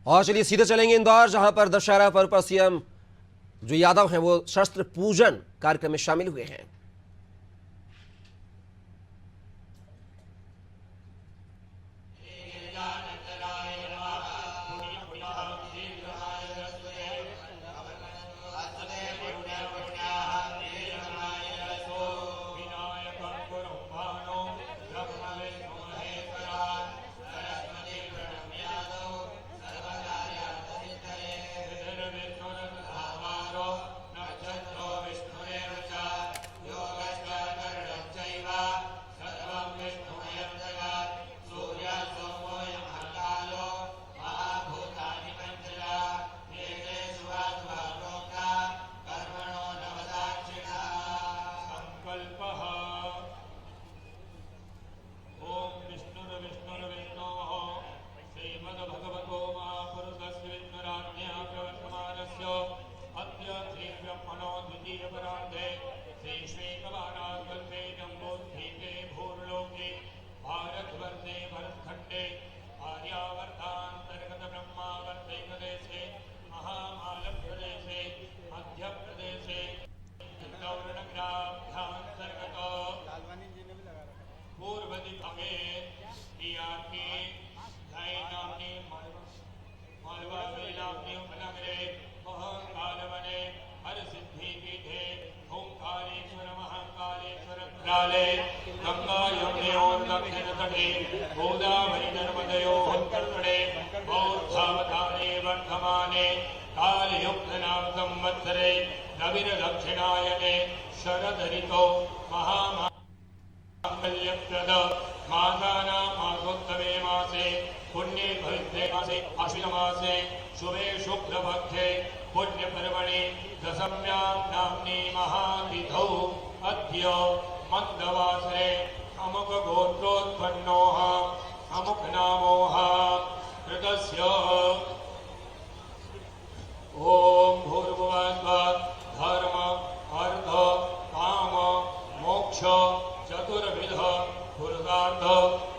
और चलिए सीधे चलेंगे इंदौर, जहां पर दशहरा पर्व पर सीएम जो यादव हैं वो शस्त्र पूजन कार्यक्रम में शामिल हुए हैं। गंगा यमुनयोर दक्षिण तटे गोदावरी नर्मदयोः उत्तरतटे बौद्धावतारे वर्धमाने कालयुक्तनाम संवत्सरे नवीन दक्षिणायने शरद ऋतो महामांगल्यप्रद मासानां मासोत्तमे मासे पुण्ये पवित्रे मासे आश्विन मासे शुभे शुक्लपक्षे पुण्यपर्वणे दशम्यां नाम्नि महातिथौ अद्य मंदवासरे अमुक गोत्रोत्पन्नोः अमुक नामोः कृतस्य ओम भूर्भुवस्सुः धर्म अर्थ काम मोक्ष चतुर्विध पुरुषार्थ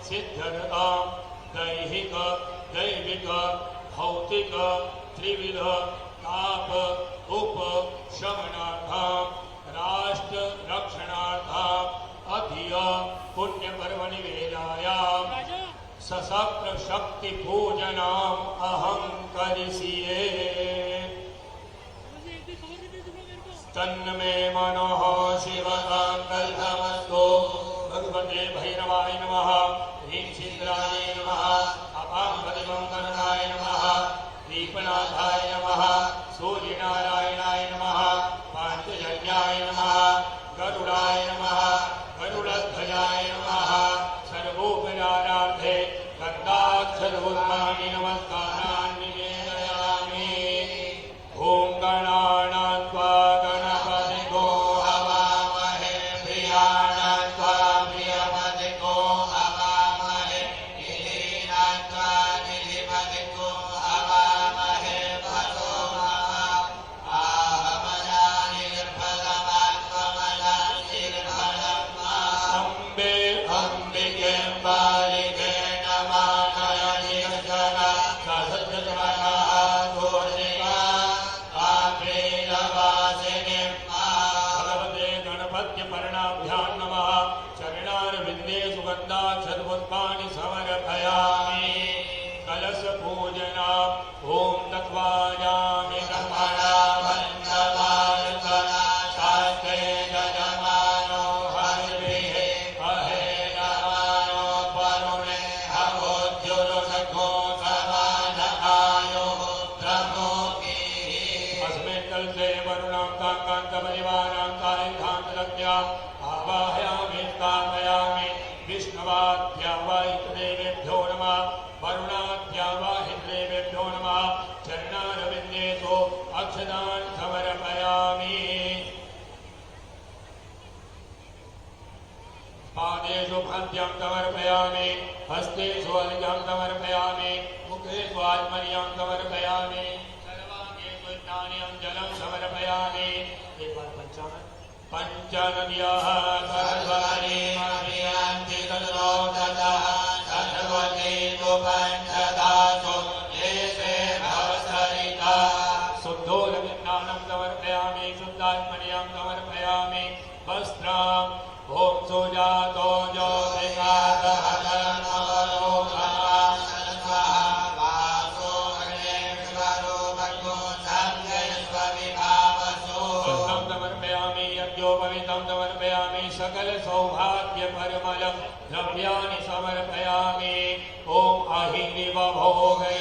सिद्ध्यर्थं दैहिक दैविक भौतिक त्रिविध ताप उपशमनार्थं राष्ट्र रक्षणार्थं अधिय पुण्य पर्व निवेदायां सशस्त्र शक्ति पूजनम् अहं करिष्ये। तन्मे मनः शिवसङ्कल्पमस्तु। भगवते भैरवाय नमः। ह्रीं शीघ्राय नमः। अपां नमः। दीपनाथाय नमः। सूर्यनारायणाय नमः। पांचजन्याय नमः। गरुडाय नमः। गरुडध्वजाय नमः। सर्वोपचारार्थे गन्धाक्षरोन्मानि नमस्कारान् निवेदयामि। ॐ गणानां त्वा गणपतिगो हवामहे प्रियाणां त्वा प्रियपतिगो हवामहे निधीनां त्वा निधिपतिगो हवामहे भजो अम्बे अम्बिके बालिके नमामि जगन्नाथ भगवते गणपत्यपर्णाभ्यां नमः। चरणारविन्दे सुगन्धाक्षतपुष्पाणि समर्पयामि। कलशपूजना ॐ तत्त्वायामि शास्त्रे यजमानो हरिभिः अहेयमानो वरुणे हवोद्युरुषघो समानकायोः प्रमुखैः। अस्मिन् कलशे वरुणां कान्तापरिवारां कालिकान्तलक्ष्या आवाहयामि स्थापयामि। विष्णवाद्यावाहितदेवेभ्यो नमः। वरुणाद्यावाहितदेवेभ्यो नमः। चरणारविन्देषु अक्षतान् समर्पयामि। पादेषु भ्रान्त्यां समर्पयामि। हस्तेषु अर्घ्यं समर्पयामि। मुखेषु आत्मर्यं समर्पयामि। सर्वाङ्गेषु स्नानेन जलं समर्पयामि। पंचनद्याः सर्वाणि अभियान्ति ततो ततः सर्वतीषु पञ्चधातु येषु शुद्धोदविन्दानं समर्पयामि शुद्धात्मन्यां समर्पयामि वस्त्रम् ॐ सुजातो समर्पयामि यज्ञोपवीतं समर्पयामि सकल सौभाग्य परिमल द्रव्याणि समर्पयामि ॐ अहिरिव भोगे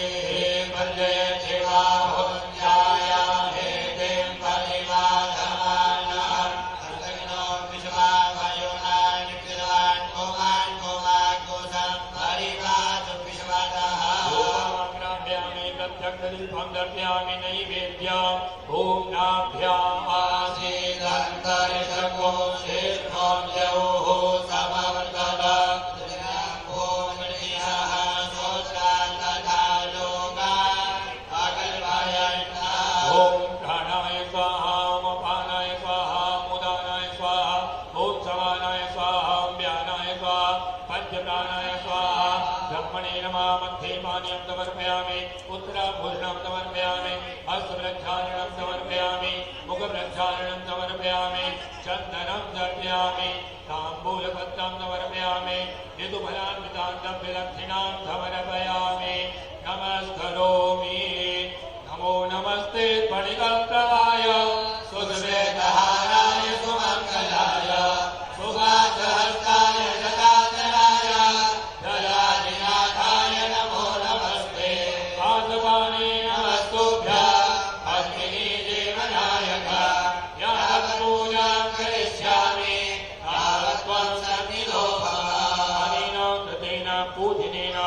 वर्जय सेवा भोज्याय हेतिं परिवाधमानः अर्धगिनो विश्वाभयोनाय नित्यवान् गोमान् गोमागोसं परिवाद विश्वादः भूमाग्राभ्यामि प्रत्यक्षदीपं दर्शयामि नैवेद्यम् ॐ नाभ्याम् आसीदन्तरिषको शीर्षं द्यौः समवर्तत मध्यमान्यं समर्पयामि उत्तराभूषणं समर्पयामि हस्तप्रक्षालनं समर्पयामि मुखप्रक्षालनं समर्पयामि चन्दनं दर्शयामि ताम्बूलपत्रं समर्पयामि ऋतुफलान्वितान्तविलक्षिणां समर्पयामि नमस्करोमि नमो नमस्ते फणिकप्रवाय सुश्वेतहाराय सुमङ्गलाय सुभासहस्ताय शताधराय दयानिनाथाय नमो नमस्ते पादपाणि नमस्तुभ्यं पद्मिनी देवनायक यः पूजां करिष्यामि तावत् त्वं सन्निधो भव अनेन कृतेन पूजनेन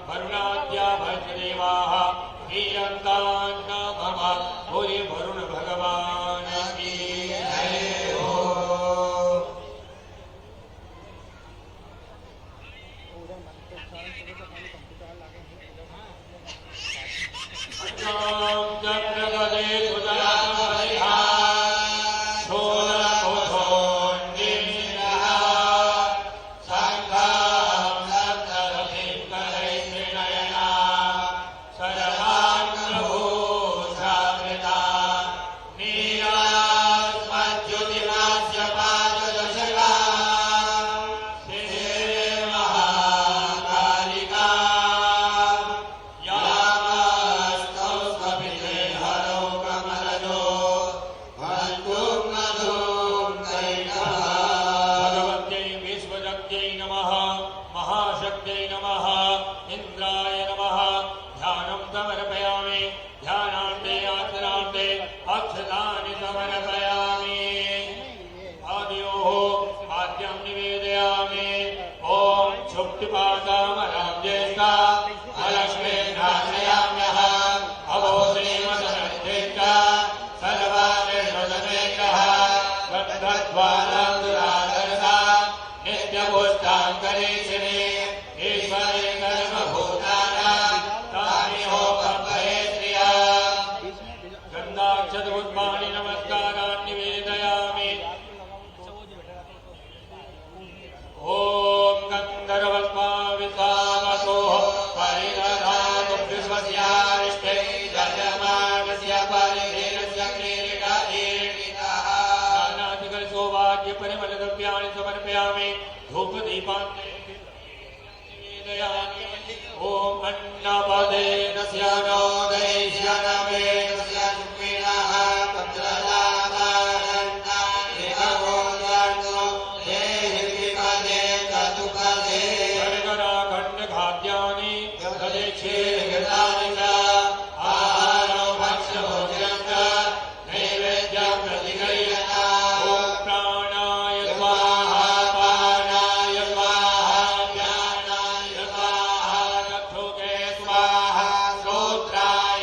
वरुणाद्या भजदेवाः हीयन्तान् मम भूरि वरुण भगवान् की जय हो। चक्रगदे सुदरामरिहा शूलकोशोन्निनः शङ्खं सप्तरथिं कलैर्नयना सर्वाङ्गभूषामृता नीलास्मज्योतिमास्य पाददशका शिरे महाकालिका भगवत्यै विश्वजक्त्यै नमः महाशक्त्यै नमः इन्द्राय नमः ध्यानं समर्पयामि ध्यानान्ते आचरणान्ते अक्षतानि समर्पयामि आदयोः पाद्यं निवेदयामि ॐ क्षुप्तिपादामराब्जेष्टा अलक्ष्मीर्नाशयाम्यः अभोश्रीमदनश्चेष्ट सर्वानिर्वदनेकः द्वारान्दुरादर्शा नित्यपुष्टां करीशिनि ईश्वरे कर्मभूतानां तामिहोपभये श्रिया गन्धाक्षतपुष्पाणि नमस्कारान् निवेदयामि ॐ गन्धर्वस्मावितावतोः परिदधातु विश्वस्यारिष्टे जयमानस्य परिधीरस्य क्रीडितः सौभाग्य परिमल द्रव्याणि समर्पयामि धूप दीपान्ते निवेदयामि ॐ अन्नपदे तस्य नो दैश्यनवे तस्य सुखिनः पत्रलाभारन्ता एकगोदान्तो देहि विपदे ततुपदे सर्गराखण्डखाद्यानि तदेक्षीर्घृतानि च आहारो भक्ष्यभोज्यं च नैवेद्यं प्रतिगृह्यता प्राणाय स्वाहा पानाय स्वाहा ज्ञानाय स्वाहा चक्षुषे स्वाहा श्रोत्राय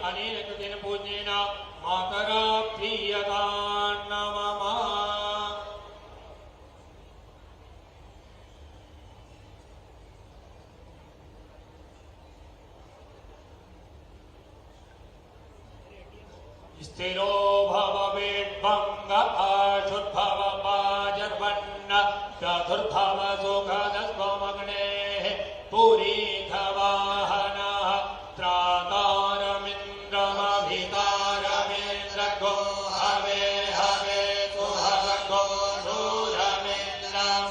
अनेन कृतेन पूज्येन मातरा प्रीयता नमः। स्थिरो भव वेद्भंग आशुद्भव पाजर्वन्न चतुर्भव सुखदस्त्वमग्नेः पुरीधवाहनः त्रातारमिन्द्रमभितारमिन्द्रगो हवे हवे सुहवगो शूरमिन्द्रं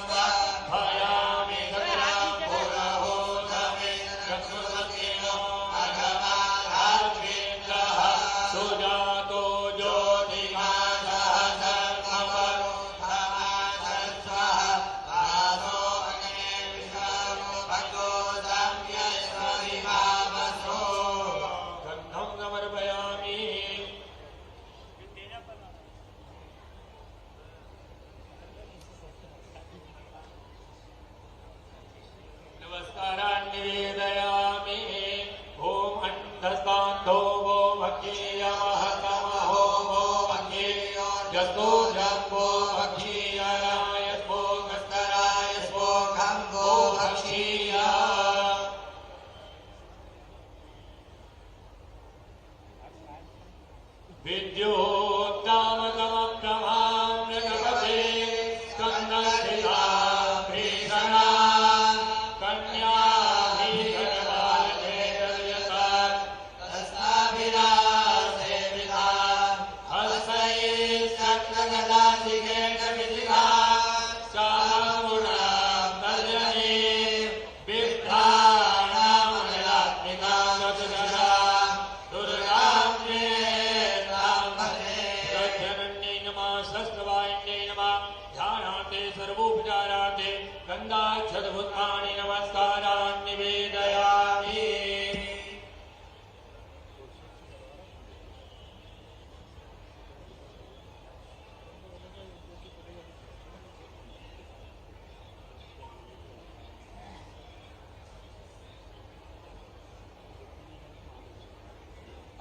भयामि गगनं पुरहो नमिन्द्रकृतकिनो भगवान् सुजातो नमस्कारान् निवेदयामि। ओम अंधस्तान्धो वो भक्तियमः तमहो वो भक्तियो जस्तो जम्बो भक्तियराय वो कस्तराय वो खम्बो भक्तिया। विद्योत्तामकमप्रभां जगपते स्कन्दस्थिता भीषणा सर्वोपचाराते गंगाक्षतभूतानि नमस्कारान् निवेदयामि।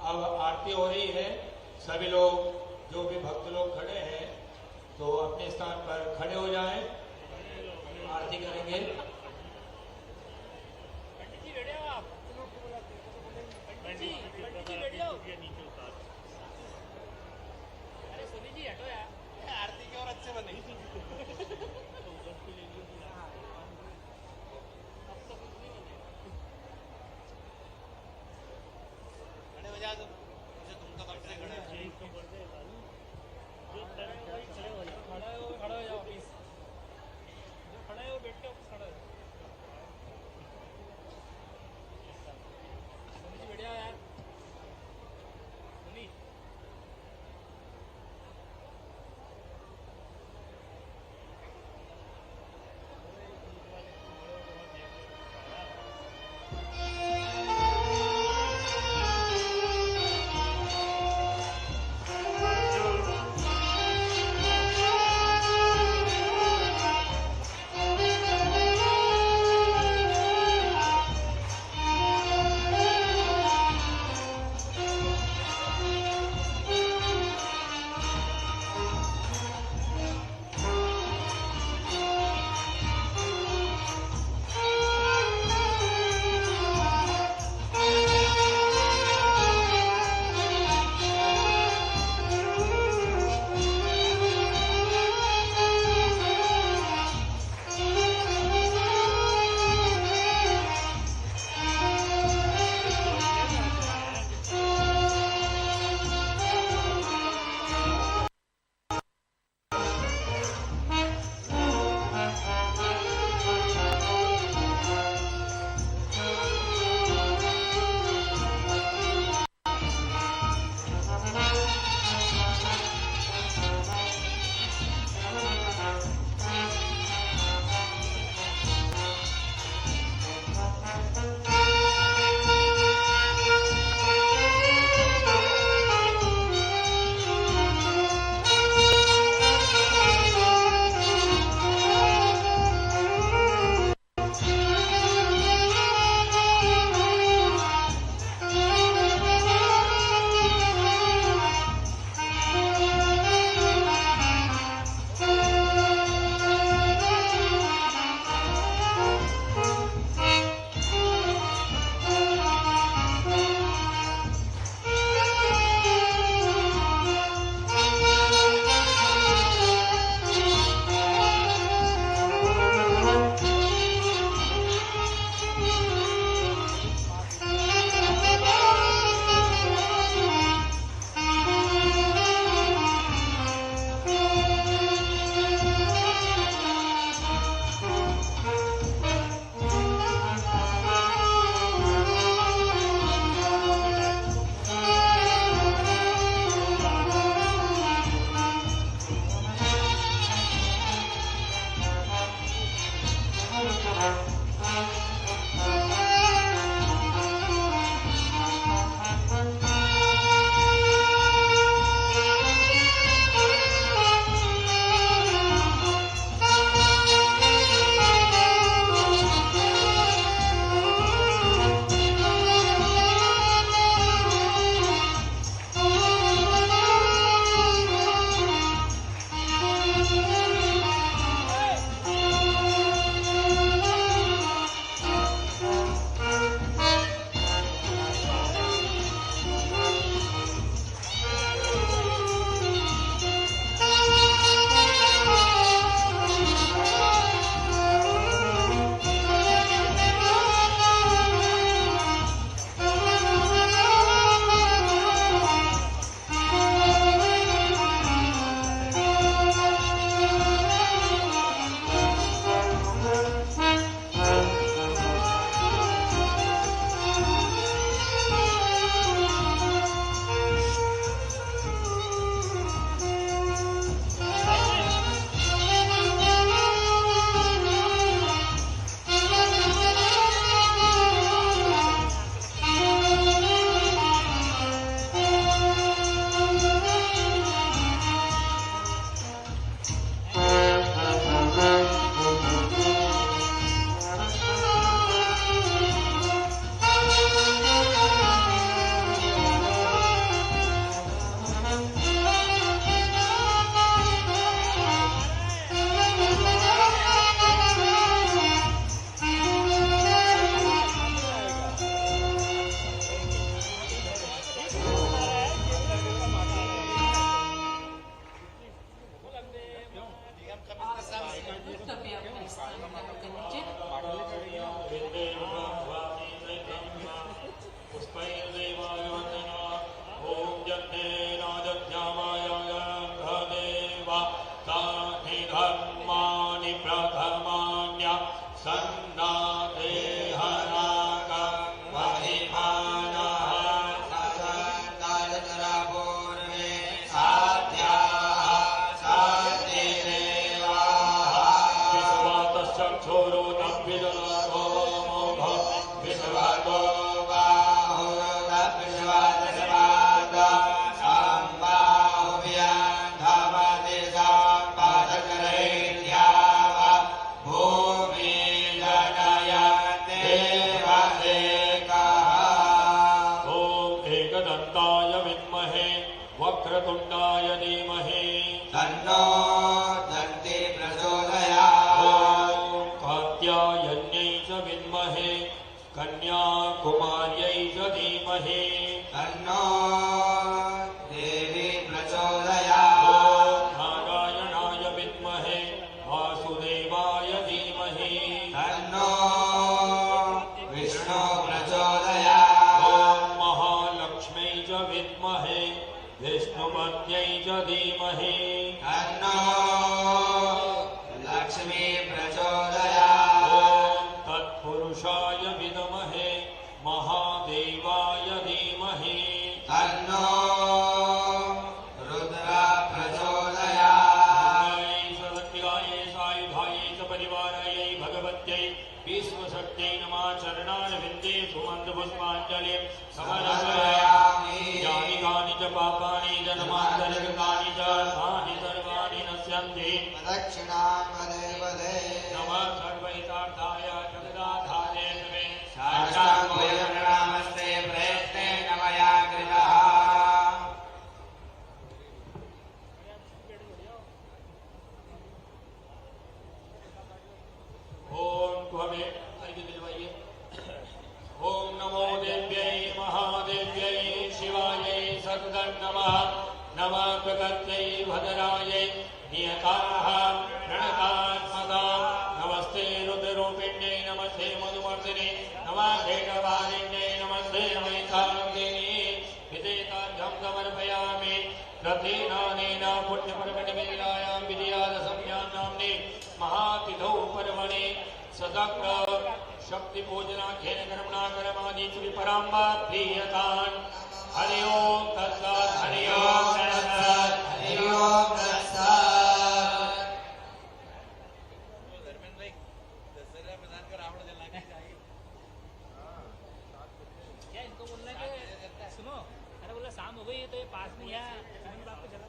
अब आरती हो रही है। सभी लोग जो भी भक्त लोग खड़े हैं तो अपने स्थान पर खड़े हो जाएं, आरती करेंगे। आरती की और अच्छे बने। खड़े हो जा तुम, तुम तो कब से खड़े हो। खड़े हो जाओ प्लीज। जो खड़े हो बैठ के खड़े हो। वक्रतुंडाय विद्महे वक्रतुंडाय धीमहि तन्नो दन्ति प्रचोदयात्। ॐ कात्यायन्यै च विद्महे कन्याकुमार्यै च धीमहि तन्नो देवी प्रचोदयात्। ॐ नारायणाय विद्महे वासुदेवाय धीमहि तन्नो विष्णु प्रचोदयात्। ॐ महालक्ष्म्यै च विद्महे विष्णुपत्न्यै च धीमहि तन्नो लक्ष्मी प्रचोदयात्। ॐ तत्पुरुषाय विद्महे महादेवाय धीमहि तन्नो रुद्र प्रचोदयात्। सरस्वत्यायै सायुधायै च परिवारायै भगवत्यै विश्वशक्त्यै नमः चरणारविन्दे सुमन्तपुष्पाञ्जलिं समर्पयामि। यानि कानि च पापानि जन्मान्तरकृतानि च तानि सर्वाणि नश्यन्ति। प्रदक्षिणां पदे पदे नमः सर्वहितार्थाय जगदाधारे नमे साष्टाङ्गोपरणामस्ते प्रयत्नेन मया कृतः। ओम त्वमे अर्घ्य दिलवाइए। ओम नमो देव्यै महादेव्यै शिवायै सततं नमः। नमः प्रकृत्यै भद्रायै नियताः प्रणतात्मकां नमस्ते रुद्ररूपिण्यै नमस्ते मधुमर्दिने नमः भेटवारिण्यै नमस्ते वैताङ्गिनी विदेताभ्यं समर्पयामि। रथेनानेन पुण्यपर्वणिवेलायां विजयादशम्यां नाम्नि महातिथौ पर्वणि सदग्र शक्तिपूजनाख्येन कर्मणाकरमादीचुरि पराम्बा प्रीयतान्। हरि ओम तत्सत् हरि ओम तत्सत् हरि ओम तत्सत्। धर्मेंद्र भाई दशहरा मैदान का रावण जला के चाहिए। क्या इनको बोलना है कि सुनो, अरे बोला शाम हो गई है तो ये पास में यहाँ बाप को जला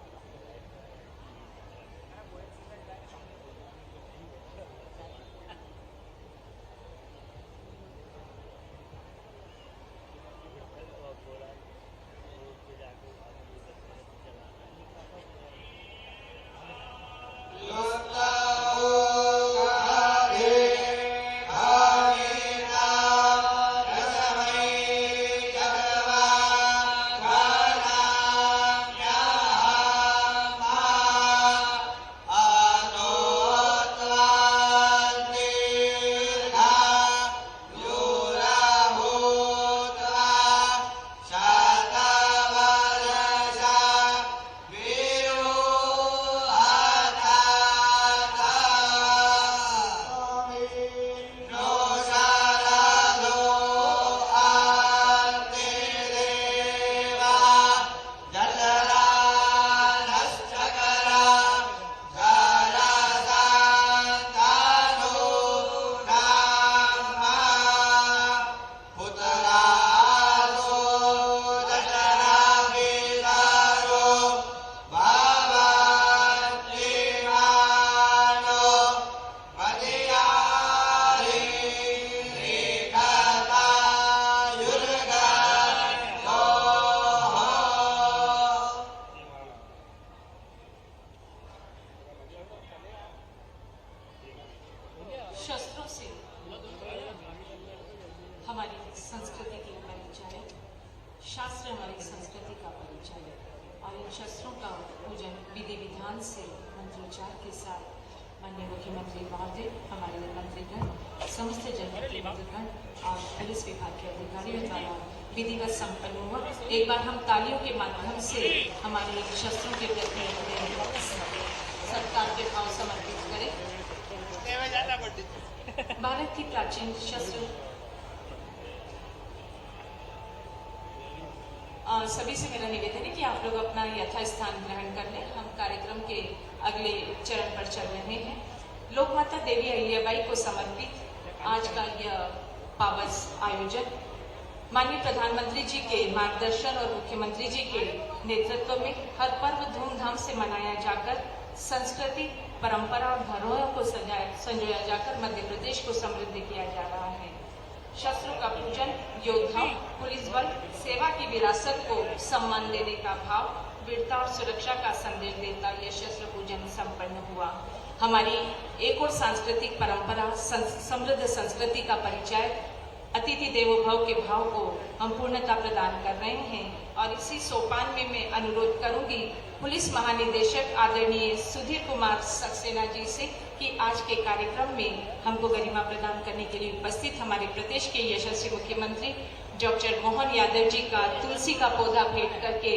शस्त्रों से हमारी संस्कृति की परिचय, शास्त्र हमारी संस्कृति का परिचय और इन शस्त्रों का पूजन विधि विधान से मंत्रोच्चार के साथ माननीय मुख्यमंत्री महोदय, हमारे मंत्रीगण, समस्त जनप्रतिनिधिगण और पुलिस विभाग के अधिकारियों द्वारा विधिवत संपन्न हुआ। एक बार हम तालियों के माध्यम से हमारे शस्त्रों के प्रति सत्कार के भाव समर्पित करें। भारत की प्राचीन शस्त्र सभी से मेरा निवेदन है कि आप लोग अपना यथास्थान ग्रहण कर लें। हम कार्यक्रम के अगले चरण पर चल रहे हैं। लोकमाता देवी अहिल्याबाई को समर्पित आज का यह पावन आयोजन माननीय प्रधानमंत्री जी के मार्गदर्शन और मुख्यमंत्री जी के नेतृत्व में हर पर्व धूमधाम से मनाया जाकर संस्कृति, परंपरा और धरोहर को संजोया जाकर मध्य प्रदेश को समृद्ध किया जा रहा है। शस्त्रों का पूजन, योद्धाओं, पुलिस बल, सेवा की विरासत को सम्मान देने का भाव, वीरता और सुरक्षा का संदेश देता यह शस्त्र पूजन संपन्न हुआ। हमारी एक और सांस्कृतिक परंपरा, समृद्ध संस्कृति का परिचय, अतिथि देवो भव के भाव को हम पूर्णता प्रदान कर रहे हैं। और इसी सोपान में मैं अनुरोध करूंगी पुलिस महानिदेशक आदरणीय सुधीर कुमार सक्सेना जी से कि आज के कार्यक्रम में हमको गरिमा प्रदान करने के लिए उपस्थित हमारे प्रदेश के यशस्वी मुख्यमंत्री डॉक्टर मोहन यादव जी का तुलसी का पौधा भेंट करके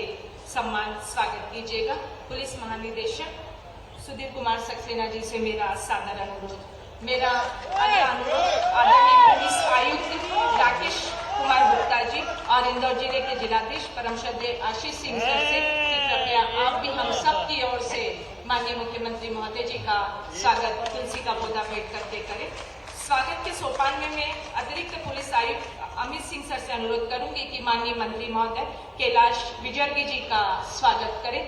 सम्मान स्वागत कीजिएगा। पुलिस महानिदेशक सुधीर कुमार सक्सेना जी से मेरा सादर अनुरोध। मेरा अगला अनुरोध आदरणीय पुलिस आयुक्त राकेश कुमार गुप्ता जी और इंदौर जिले के जिलाधीश परम श्रद्धेय आशीष सिंह सर से कि कृपया आप भी हम सब की ओर से माननीय मुख्यमंत्री महोदय जी का स्वागत तुलसी का पौधा भेंट करके करें। स्वागत के सोपान में मैं अतिरिक्त पुलिस आयुक्त अमित सिंह सर से अनुरोध करूंगी कि माननीय मंत्री महोदय कैलाश विजयवर्गीय जी का स्वागत करें।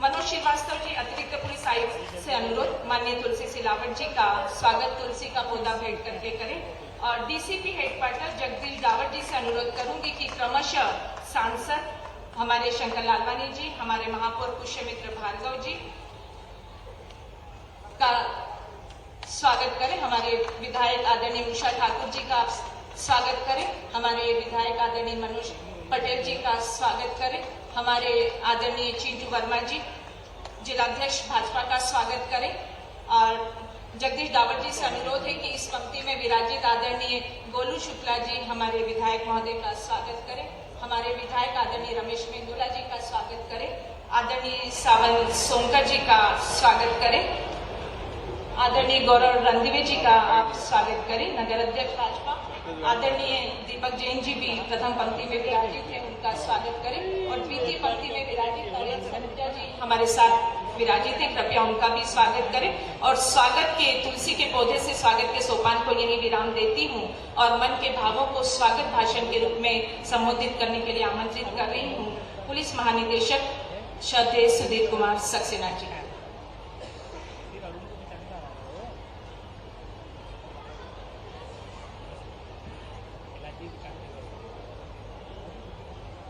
मनोज श्रीवास्तव जी अतिरिक्त पुलिस आयुक्त से अनुरोध माननीय तुलसी सिलावट जी का स्वागत तुलसी का पौधा भेंट करके करें। और डीसीपी हेडक्वार्टर जगदीश दावट जी से अनुरोध करूंगी कि क्रमशः सांसद हमारे शंकर लालवानी जी, हमारे महापौर पुष्यमित्र भार्गव जी का स्वागत करें। हमारे विधायक आदरणीय उषा ठाकुर जी का स्वागत करें। हमारे विधायक आदरणीय मनोज पटेल जी का स्वागत करें। हमारे आदरणीय चिंटू वर्मा जी जिलाध्यक्ष भाजपा का स्वागत करें। और जगदीश दावट जी से अनुरोध है कि इस पंक्ति में विराजित आदरणीय गोलू शुक्ला जी हमारे विधायक महोदय का स्वागत करें। हमारे विधायक आदरणीय रमेश मेंदुला जी का स्वागत करें। आदरणीय सावन सोनकर जी का स्वागत करें। आदरणीय गौरव रणदिवे जी का आप स्वागत करें। नगर अध्यक्ष भाजपा आदरणीय दीपक जैन जी भी प्रथम पंक्ति में विराजित है, उनका स्वागत करें। और द्वितीय पंक्ति में विराजित नरेंद्र सनुजा जी हमारे साथ विराजित है, कृपया उनका भी स्वागत करें। और स्वागत के तुलसी के पौधे से स्वागत के सोपान को यही विराम देती हूँ और मन के भावों को स्वागत भाषण के रूप में संबोधित करने के लिए आमंत्रित कर रही हूँ पुलिस महानिदेशक श्रद्धेय सुधीर कुमार सक्सेना जी।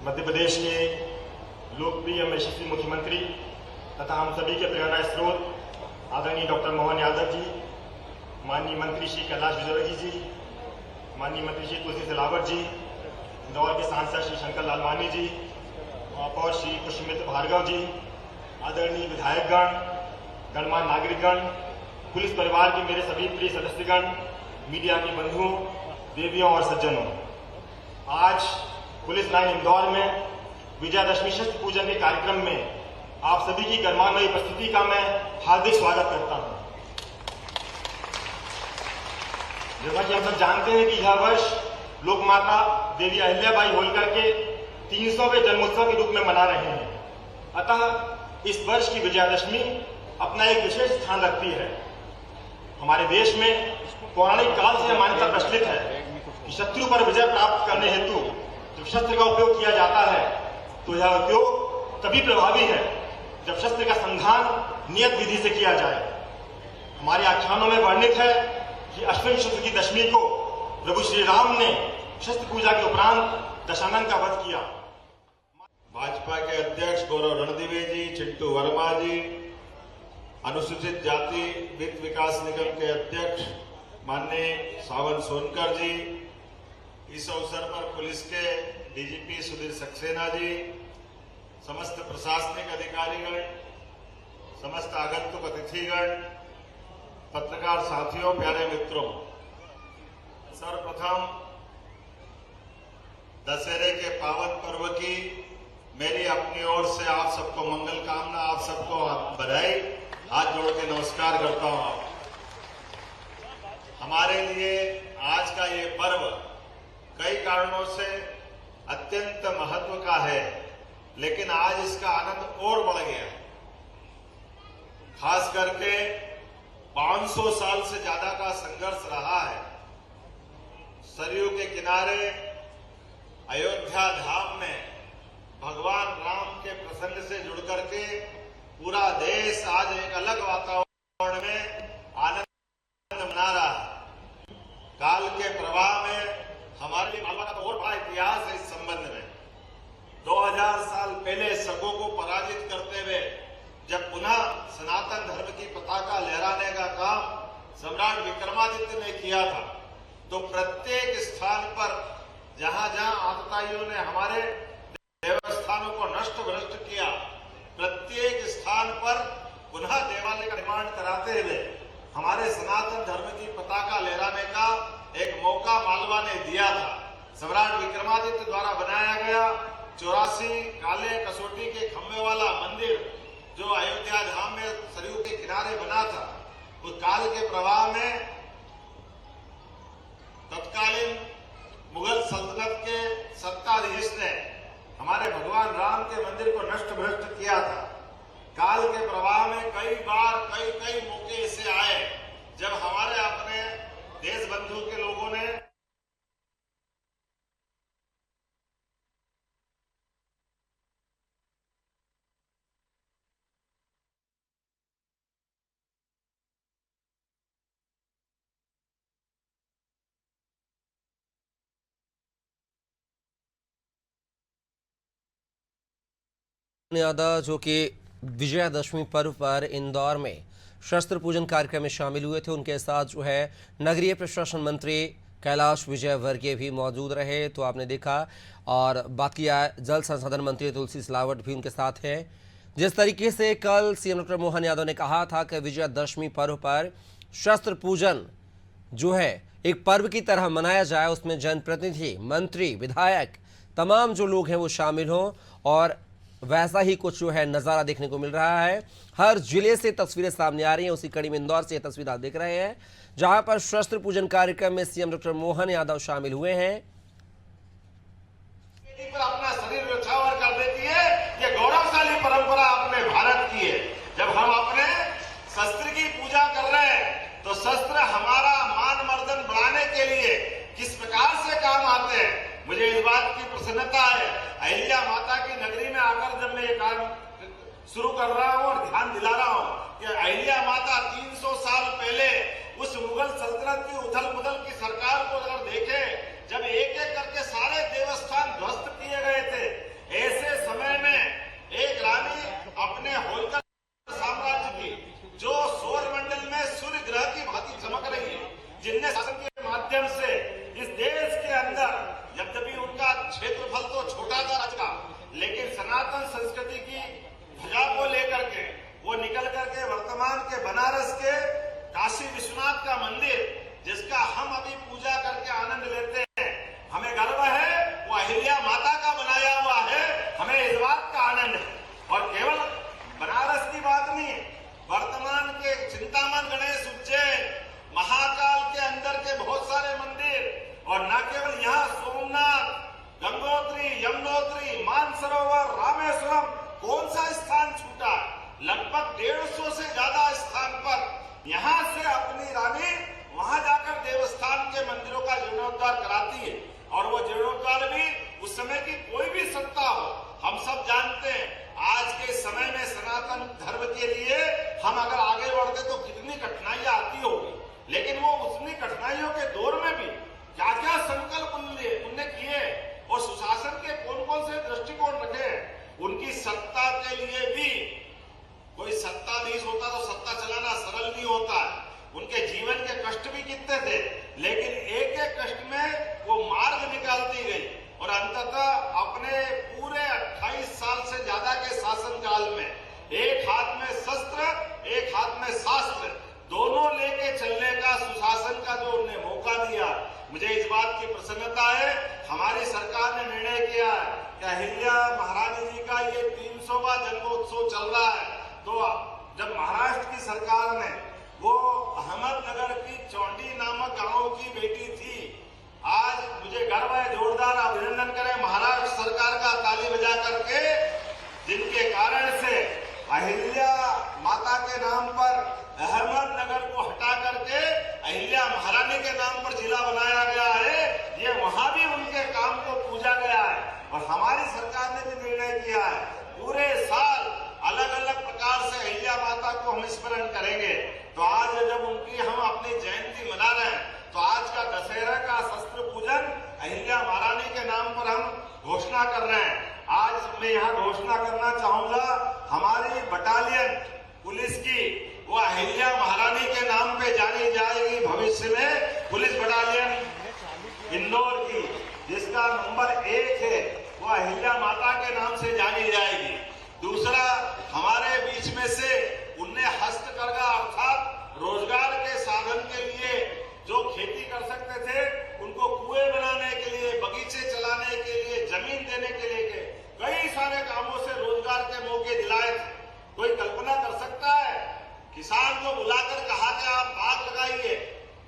मध्य प्रदेश के लोकप्रिय यशस्वी मुख्यमंत्री तथा हम सभी के प्रेरणा स्रोत आदरणीय डॉक्टर मोहन यादव जी, माननीय मंत्री श्री कैलाश विजयवर्गीय जी, माननीय मंत्री श्री तुलसी सिलावट जी, इंदौर के सांसद श्री शंकर लालवानी जी, महापौर श्री पुष्यमित्र भार्गव जी, आदरणीय विधायकगण, गणमान्य नागरिकगण, पुलिस परिवार के मेरे सभी प्रिय सदस्यगण, मीडिया के बंधुओं, देवियों और सज्जनों, आज पुलिस लाइन इंदौर में विजयादशमी शस्त्र पूजन के कार्यक्रम में आप सभी की गणमान्य उपस्थिति का मैं हार्दिक स्वागत करता हूं। जैसा कि हम सब जानते हैं कि यह वर्ष लोकमाता देवी अहिल्याबाई होलकर के 300वें जन्मोत्सव के रूप में मना रहे हैं। अतः इस वर्ष की विजयादशमी अपना एक विशेष स्थान रखती है। हमारे देश में पौराणिक काल से मान्यता प्रचलित है कि शत्रु पर विजय प्राप्त करने हेतु जब शस्त्र का उपयोग किया जाता है तो यह उपयोग तभी प्रभावी है जब शस्त्र का संधान नियत विधि से किया जाए। हमारे आख्यानों में वर्णित है कि अश्विन शुक्ल की दशमी को प्रभु श्री राम ने शस्त्र पूजा के उपरांत दशानन का वध किया। भाजपा के अध्यक्ष गौरव रणदिवे जी, चिंटू वर्मा जी, अनुसूचित जाति वित्त विकास निगम के अध्यक्ष माननीय सावन सोनकर जी, इस अवसर पर पुलिस के डीजीपी सुधीर सक्सेना जी, समस्त प्रशासनिक अधिकारीगण, समस्त आगंतुक अतिथिगण, पत्रकार साथियों, प्यारे मित्रों, सर्वप्रथम दशहरे के पावन पर्व की मेरी अपनी ओर से आप सबको मंगल कामना, आप सबको बधाई, हाथ जोड़ के नमस्कार करता हूं। हमारे लिए आज का ये पर्व कई कारणों से अत्यंत महत्व का है, लेकिन आज इसका आनंद और बढ़ गया। खास करके 500 साल से ज्यादा का संघर्ष रहा है। सरयू के किनारे अयोध्या धाम में भगवान राम के प्रसंग से जुड़ करके पूरा देश आज एक अलग वातावरण में आनंद मना रहा है। काल के प्रवाह में शकों को पराजित करते हुए जब पुनः सनातन धर्म की पताका लहराने का काम सम्राट विक्रमादित्य ने किया था, तो प्रत्येक स्थान पर जहां जहां आतताइयों ने हमारे देवस्थानों को नष्ट भ्रष्ट किया, प्रत्येक स्थान पर पुनः देवालय का निर्माण कराते हुए हमारे सनातन धर्म की पताका लहराने का एक मौका मालवा ने दिया था। सम्राट विक्रमादित्य द्वारा बनाया गया 84 काले कसौटी के खंभे वाला मंदिर जो अयोध्या धाम में सरयू के किनारे बना था, उस काल के प्रवाह में तत्कालीन मुगल सल्तनत के सत्ताधीश ने हमारे भगवान राम के मंदिर को नष्ट भ्रष्ट किया था। काल के प्रवाह में कई बार कई मौके ऐसे आए जब हमारे अपने देश बंधु के लोगों ने यादव जो कि विजयादशमी पर्व पर इंदौर में शस्त्र पूजन कार्यक्रम में शामिल हुए थे, उनके साथ जो है नगरीय प्रशासन मंत्री कैलाश विजयवर्गीय भी मौजूद रहे, तो आपने देखा। और बात किया जल संसाधन मंत्री तुलसी सिलावट भी उनके साथ है। जिस तरीके से कल सीएम डॉक्टर मोहन यादव ने कहा था कि विजयादशमी पर्व पर शस्त्र पूजन जो है एक पर्व की तरह मनाया जाए, उसमें जनप्रतिनिधि, मंत्री, विधायक, तमाम जो लोग हैं वो शामिल हों, और वैसा ही कुछ जो है नज़ारा देखने को मिल रहा है। हर जिले से तस्वीरें सामने आ रही हैं। उसी कड़ी में इंदौर से तस्वीर आप देख रहे हैं, जहां पर शस्त्र पूजन कार्यक्रम में सीएम डॉक्टर मोहन यादव शामिल हुए हैं। पर अपना शरीर न्यौछावर कर देती है, ये गौरवशाली परंपरा अपने भारत की है। जब हम अपने शस्त्र की पूजा कर रहे हैं, तो शस्त्र हमारा मान मर्दन बढ़ाने के लिए किस प्रकार से काम आते हैं, मुझे इस बात की प्रसन्नता है। अहिल्या माता की नगरी में आकर जब मैं ये काम शुरू कर रहा हूँ और ध्यान दिला रहा हूँ कि अहिल्या माता 300 साल पहले उस मुगल सल्तनत की उथल पुथल की सरकार को अगर देखे, जब एक एक करके सारे देवस्थान ध्वस्त किए गए थे, ऐसे समय में एक रानी अपने होलकर साम्राज्य की, जो सौर मंडल में सूर्य ग्रह की भांति चमक रही है, जिनने शासन के माध्यम से इस देश के अंदर, यद्यपि उनका क्षेत्रफल तो छोटा था राज्य का, लेकिन सनातन संस्कृति की ध्वजा को लेकर के वो निकल करके वर्तमान के बनारस के काशी विश्वनाथ का मंदिर, जिसका हम अभी पूजा करके आनंद लेते हैं, हमें गर्व है, वो अहिल्या माता का बनाया हुआ है, हमें इस बात का आनंद है। और केवल बनारस की बात नहीं, वर्तमान के चिंतामन, गणेश, उज्जैन, महाकाल के अंदर के बहुत सारे मंदिर, और न केवल यहाँ सोमनाथ, गंगोत्री, यमुनोत्री, मानसरोवर, रामेश्वरम, कौन सा स्थान छूटा? लगभग 150 से ज्यादा स्थान पर यहाँ से अपनी रानी वहां जाकर देवस्थान के मंदिरों का जीर्णोद्धार कराती है। और वो जीर्णोद्धार भी उस समय की कोई भी सत्ता हो, हम सब जानते हैं आज के समय में सनातन धर्म के लिए हम अगर आगे बढ़ते तो कितनी कठिनाइयां आती होगी, लेकिन वो उतनी कठिनाइयों के दौर में भी क्या क्या संकल्प उनने किए और सुशासन के कौन कौन से दृष्टिकोण रखे। उनकी सत्ता के लिए भी, कोई सत्ताधीश होता तो सत्ता चलाना सरल नहीं होता है, उनके जीवन के कष्ट भी कितने थे, लेकिन एक एक कष्ट में वो मार्ग निकालती गई और अंततः अपने पूरे 28 साल से ज्यादा के शासनकाल में एक हाथ में शस्त्र, एक हाथ में शास्त्र, दोनों लेके चलने का, सुशासन का जो उन्हें मौका दिया, मुझे इस बात की प्रसन्नता है। हमारी सरकार ने निर्णय किया है कि अहिल्या महारानी जी का ये 300वां जन्मोत्सव चल रहा है, तो जब महाराष्ट्र की सरकार ने वो अहमदनगर की चौंडी नामक गांव की बेटी थी, आज मुझे गर्व है, जोरदार अभिनंदन करें महाराष्ट्र सरकार का ताली बजा करके, जिनके कारण से अहिल्या माता के नाम पर अहमदनगर को हटा करके अहिल्या महारानी के नाम पर जिला बनाया गया है। ये वहां भी उनके काम को पूजा गया है और हमारी सरकार ने भी निर्णय किया है पूरे साल अलग अलग प्रकार से अहिल्या माता को हम स्मरण करेंगे। तो आज जब उनकी हम अपनी जयंती मना रहे हैं, तो आज का दशहरा का शस्त्र पूजन अहिल्या महारानी के नाम पर हम घोषणा कर रहे हैं। आज मैं यहाँ घोषणा एक है वो अहिल्या माता के नाम से जानी जाएगी। दूसरा, हमारे बीच में से उनने हस्तकरघा अर्थात रोजगार के साधन के लिए जो खेती कर सकते थे उनको कुएं बनाने के लिए, बगीचे चलाने के लिए, जमीन देने के लिए कई सारे कामों से रोजगार के मौके दिलाए थे। कोई कल्पना कर सकता है? किसान को बुलाकर कहा कि आप बाग लगाइए,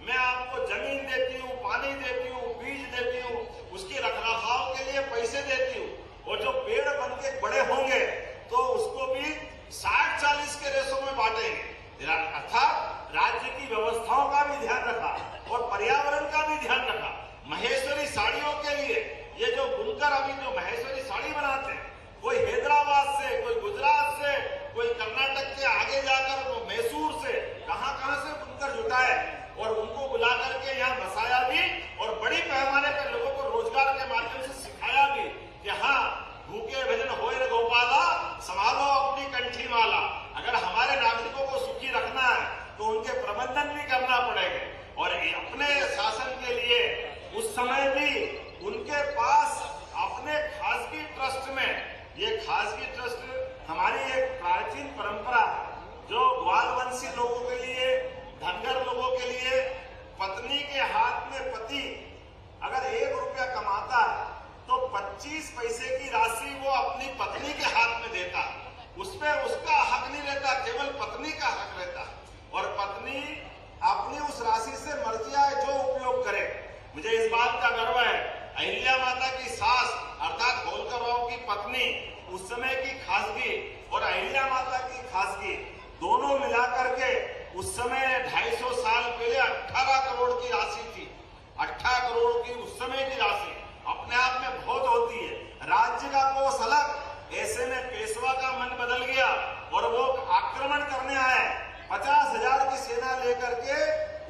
मैं आपको जमीन देती हूँ, पानी देती हूँ, बीज देती हूँ, उसके रखरखाव के लिए पैसे देती हूँ, और जो पेड़ बन के बड़े होंगे तो उसको भी 60-40 के रेशो में बांटेंगे। अर्थात राज्य की व्यवस्थाओं का भी ध्यान रखा और पर्यावरण का भी ध्यान रखा। महेश्वरी साड़ियों के लिए ये जो बुनकर अभी जो महेश्वरी साड़ी बनाते हैं, कोई हैदराबाद से, कोई गुजरात से, कोई कर्नाटक के आगे जाकर मैसूर से, कहां से बुनकर जुटाए और उनको बुला करके यहाँ बसाया भी और बड़ी पैमाने पर लोगों को रोजगार के माध्यम से सिखाया भी कि हाँ, भूखे भजन होए रे गोपाला, संभालो अपनी कंठी माला। अगर हमारे नागरिकों को सुखी रखना है तो उनके प्रबंधन भी करना पड़ेगा। और अपने शासन के लिए उस समय भी उनके पास अपने खासगी ट्रस्ट में, ये खासगी ट्रस्ट हमारी एक प्राचीन परंपरा है जो ग्वालवंशी लोगों के लिए, धनगर लोगों के लिए, पत्नी के हाथ में पति अगर 1 रुपया कमाता है तो 25 पैसे की राशि वो अपनी पत्नी के हाथ में देता, उसमें उसका हक नहीं रहता, केवल पत्नी का हक रहता। और पत्नी अपनी उस राशि से मर्जी आए जो उपयोग करे। मुझे इस बात का गर्व है, अहिल्या माता की सास अर्थात होलकर राव की पत्नी उस समय की खासगी और अहिल्या माता की खासगी दोनों मिलाकर के उस समय 250 साल पहले 18 करोड़ की राशि थी। 18 करोड़ की उस समय की राशि अपने आप में बहुत होती है। राज्य का कोष अलग, ऐसे में पेशवा का मन बदल गया और वो आक्रमण करने आए। 50,000 की सेना लेकर के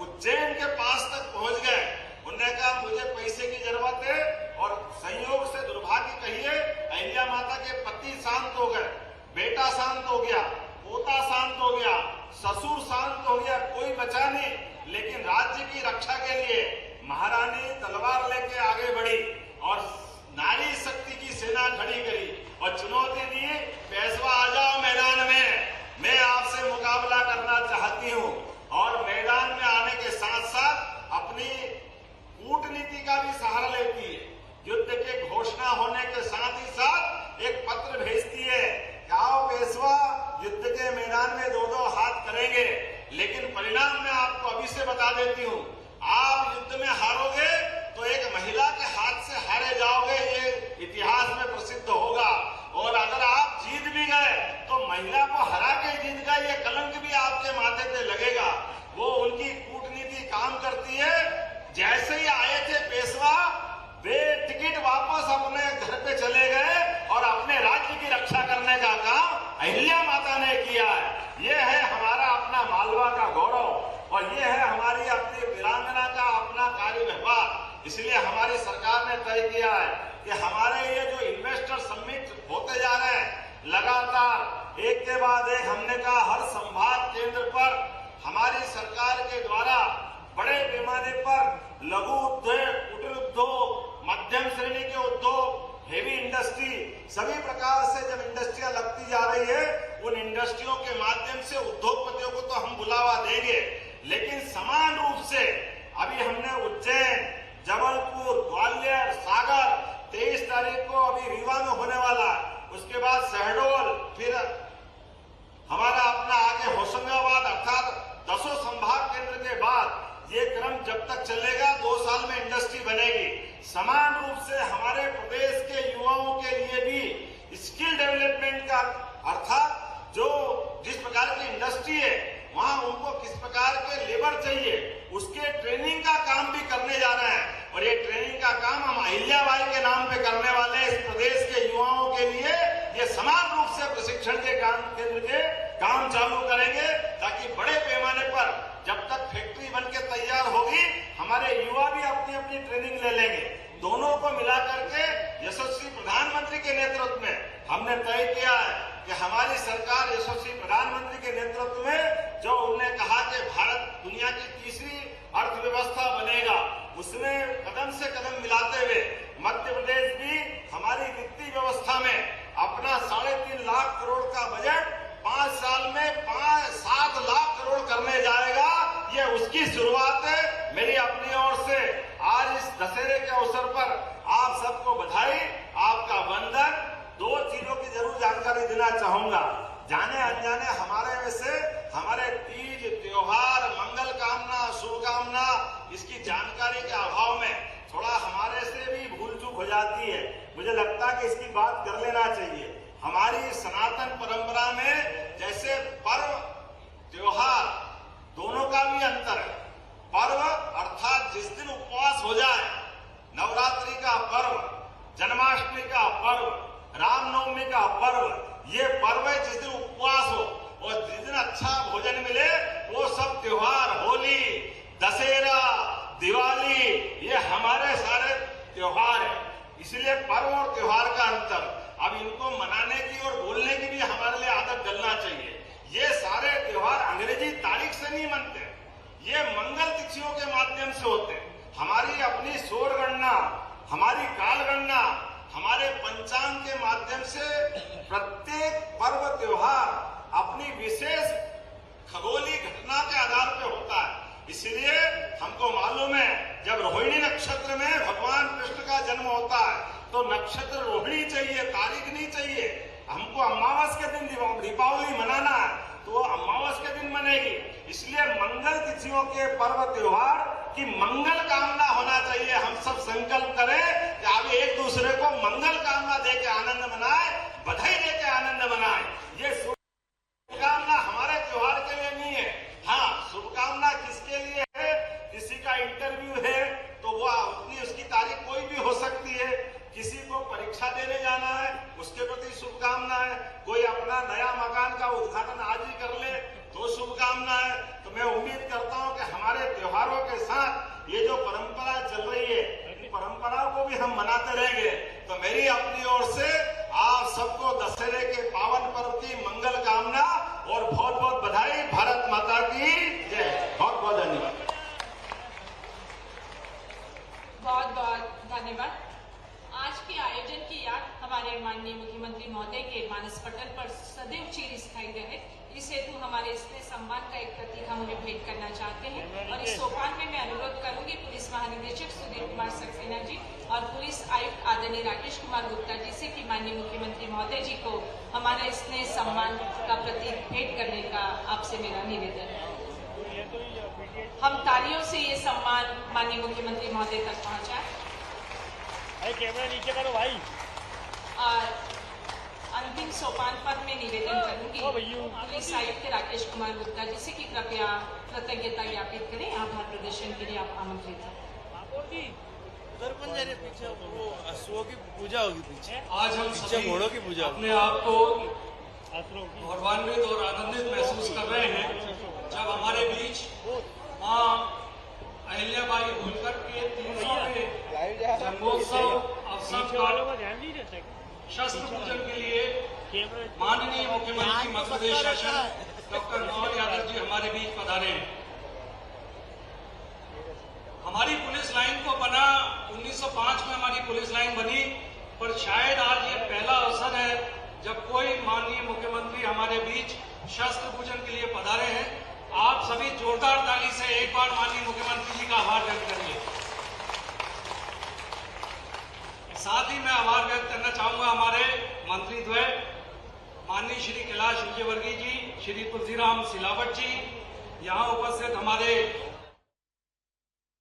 उज्जैन के पास तक पहुंच गए। उन्होंने कहा मुझे पैसे की जरूरत है, और संयोग से दुर्भाग्य कहिए अहिल्या माता के पति शांत हो गए, बेटा शांत हो गया, पोता शांत हो गया, ससुर शांत हो गया, कोई बचा नहीं। लेकिन राज्य की रक्षा के लिए महारानी तलवार लेके आगे बढ़ी और नारी शक्ति की सेना खड़ी करी और चुनौती दी, पेशवा आ जाओ मैदान में, मैं आपसे मुकाबला करना चाहती हूँ। और मैदान में आने के साथ साथ अपनी कूटनीति का भी सहारा लेती है। युद्ध के घोषणा होने के साथ ही साथ एक पत्र भेजती है कि आओ पेशवा, युद्ध के मैदान में 2-2 हाथ करेंगे, लेकिन परिणाम मैं आपको अभी से बता देती हूँ, आप युद्ध में हारोगे तो एक महिला के हाथ से हारे जाओगे, ये इतिहास में प्रसिद्ध होगा। और अगर आप जीत भी गए तो महिला को हरा के जीत गए, ये कलंक भी आपके माथे पे लगेगा। वो उनकी कूटनीति काम करती है। जैसे ही आए थे पेशवा, बेटिकट वापस अपने घर पे चले गए और अपने राज्य की रक्षा करने का काम अहिल्या माता ने किया है। ये है हमारा अपना मालवा का गौरव और ये है हमारी अपनी वीरांगना का अपना कार्य व्यवहार। इसलिए हमारी सरकार ने तय किया है कि हमारे ये जो इन्वेस्टर समिट होते जा रहे हैं लगातार, एक के बाद एक, हमने कहा हर संभाग केंद्र पर हमारी सरकार के द्वारा बड़े पैमाने पर लघु उद्योग, कुटीर उद्योग, मध्यम श्रेणी के उद्योग, हेवी इंडस्ट्री, सभी प्रकार से जब इंडस्ट्रियां लगती जा रही है, उन इंडस्ट्रियों के माध्यम से उद्योगपतियों को तो हम बुलावा देंगे, लेकिन समान रूप से अभी हमने उज्जैन, जबलपुर, ग्वालियर, सागर 23 तारीख को अभी रीवा में होने वाला, उसके बाद शहडोल, फिर हमारा अपना आगे होशंगाबाद, अर्थात 10 संभाग केंद्र के बाद ये क्रम जब तक चलेगा 2 साल में इंडस्ट्री बनेगी। समान रूप से हमारे प्रदेश के युवाओं के लिए भी स्किल डेवलपमेंट का, अर्थात जो जिस प्रकार की इंडस्ट्री है वहां उनको किस प्रकार के लेबर चाहिए, उसके ट्रेनिंग का काम भी करने जा रहे हैं। और ये ट्रेनिंग का काम हम अहिल्याबाई के नाम पे करने वाले इस प्रदेश के युवाओं के लिए ये समान रूप से प्रशिक्षण के काम केंद्र के काम चालू करेंगे, ताकि बड़े पैमाने पर जब तक फैक्ट्री बन के तैयार होगी हमारे युवा भी अपनी अपनी ट्रेनिंग ले लेंगे। दोनों को मिला करके यशस्वी प्रधानमंत्री के नेतृत्व में हमने तय किया है कि हमारी सरकार यशस्वी प्रधानमंत्री के नेतृत्व में जो उन्होंने कहा कि भारत दुनिया की तीसरी अर्थव्यवस्था बनेगा, उसमें कदम से कदम मिलाते हुए मध्य प्रदेश भी हमारी वित्तीय व्यवस्था में अपना 3.5 लाख करोड़ का बजट 5 साल में 7 लाख करोड़ करने जाएगा। ये उसकी शुरुआत है। मेरी अपनी ओर से आज इस दशहरे के अवसर पर आप सबको बधाई, आपका वंदन। 2 चीजों की जरूर जानकारी देना चाहूंगा। जाने अनजाने हमारे में से हमारे तीज त्योहार, मंगल कामना, शुभकामना, इसकी जानकारी के अभाव में थोड़ा हमारे से भी भूल चूक हो जाती है। मुझे लगता है कि इसकी बात कर लेना चाहिए। हमारी सनातन परंपरा में जैसे पर्व त्योहार दोनों का भी अंतर है। पर्व अर्थात जिस दिन उपवास हो जाए, नवरात्रि का पर्व, जन्माष्टमी का पर्व, रामनवमी का पर्व, ये पर्व है जिस दिन उपवास हो और जिस दिन अच्छा भोजन मिले, वो सब त्योहार, होली, दशहरा, दिवाली, ये हमारे सारे त्योहार है। इसलिए पर्व और त्योहार का अंतर, अब इनको मनाने की और बोलने की भी हमारे लिए आदत डलना चाहिए। ये सारे त्योहार अंग्रेजी तारीख से नहीं मनते, ये मंगल तिथियों के माध्यम से होते हैं। हमारी अपनी सौर गणना, हमारी काल गणना, हमारे पंचांग के माध्यम से प्रत्येक पर्व त्योहार अपनी विशेष खगोलीय घटना के आधार पर होता है। इसलिए हमको मालूम है जब रोहिणी नक्षत्र में भगवान कृष्ण का जन्म होता है तो नक्षत्र रोहिणी चाहिए, तारीख नहीं चाहिए। हमको अमावस के दिन दीपावली मनाना है तो अमावस के दिन मनेगी। इसलिए मंगल तिथियों के पर्व त्योहार की मंगल कामना होना चाहिए। हम सब संकल्प करें कि आप एक दूसरे को मंगल कामना दे के आनंद मनाए, बधाई दे के आनंद मनाए। ये शुभकामना हमारे त्योहार के लिए नहीं है। हाँ, शुभकामना किसके लिए है? किसी का इंटरव्यू है तो वो उसकी तारीख कोई भी हो सकती है। किसी को परीक्षा देने जाना है, उसके प्रति शुभकामना है। कोई अपना नया मकान का उद्घाटन आज ही कर ले तो शुभकामना है। तो मैं उम्मीद करता हूं कि हमारे त्योहारों के साथ ये जो परंपरा चल रही है, परंपराओं को भी हम मनाते रहेंगे। तो मेरी अपनी ओर से आप सबको दशहरे के पावन पर्व की मंगल कामना और बहुत बहुत बधाई। भारत माता की जय। बहुत बहुत धन्यवाद। बहुत बहुत धन्यवाद। आज के आयोजन की याद हमारे माननीय मुख्यमंत्री महोदय के मानस पटल पर सदैव चिर स्थायी रहे, इस हेतु हमारे स्नेह सम्मान का एक प्रतीक हम उन्हें भेंट करना चाहते हैं। और इस सोपान में मैं अनुरोध करूंगी पुलिस महानिदेशक सुधीर कुमार सक्सेना जी और पुलिस आयुक्त आदरणीय राकेश कुमार गुप्ता जी से कि माननीय मुख्यमंत्री महोदय जी को हमारे स्नेह सम्मान का प्रतीक भेंट करने का आपसे मेरा निवेदन है। हम तालियों से ये सम्मान माननीय मुख्यमंत्री महोदय तक पहुंचाएं। कैमरा नीचे करो भाई। और अंतिम सोपान पर मैं निवेदन करूंगी पुलिस आयुक्त राकेश कुमार गुप्ता जी से कि कृपया कृतज्ञता ज्ञापित करें। आभार प्रदर्शन के लिए आप आमंत्रित हैं। उधर कौन जा रहे पीछे? वो अश्वों की पूजा होगी पीछे। आज हम पीछे घोड़ों की पूजा अपने आप को गौरवान्वित और आनंदित महसूस कर रहे हैं जब हमारे बीच मां अहिल्याबाई होलकर के 300वें जन्मोत्सव अवसर पर शस्त्र पूजन के लिए माननीय मुख्यमंत्री मध्य प्रदेश शासन डॉक्टर मोहन यादव जी हमारे बीच पधारे हैं। हमारी पुलिस लाइन को बना 1905 में हमारी पुलिस लाइन बनी, पर शायद आज ये पहला अवसर है जब कोई माननीय मुख्यमंत्री हमारे बीच शस्त्र पूजन के लिए पधारे हैं। आप सभी जोरदार ताली से एक बार माननीय मुख्यमंत्री जी का आभार व्यक्त करिए। साथ ही मैं आभार व्यक्त करना चाहूंगा हमारे मंत्री द्वय माननीय श्री कैलाश विजयवर्गीय जी, श्री तुलसीराम सिलावट जी, यहाँ उपस्थित हमारे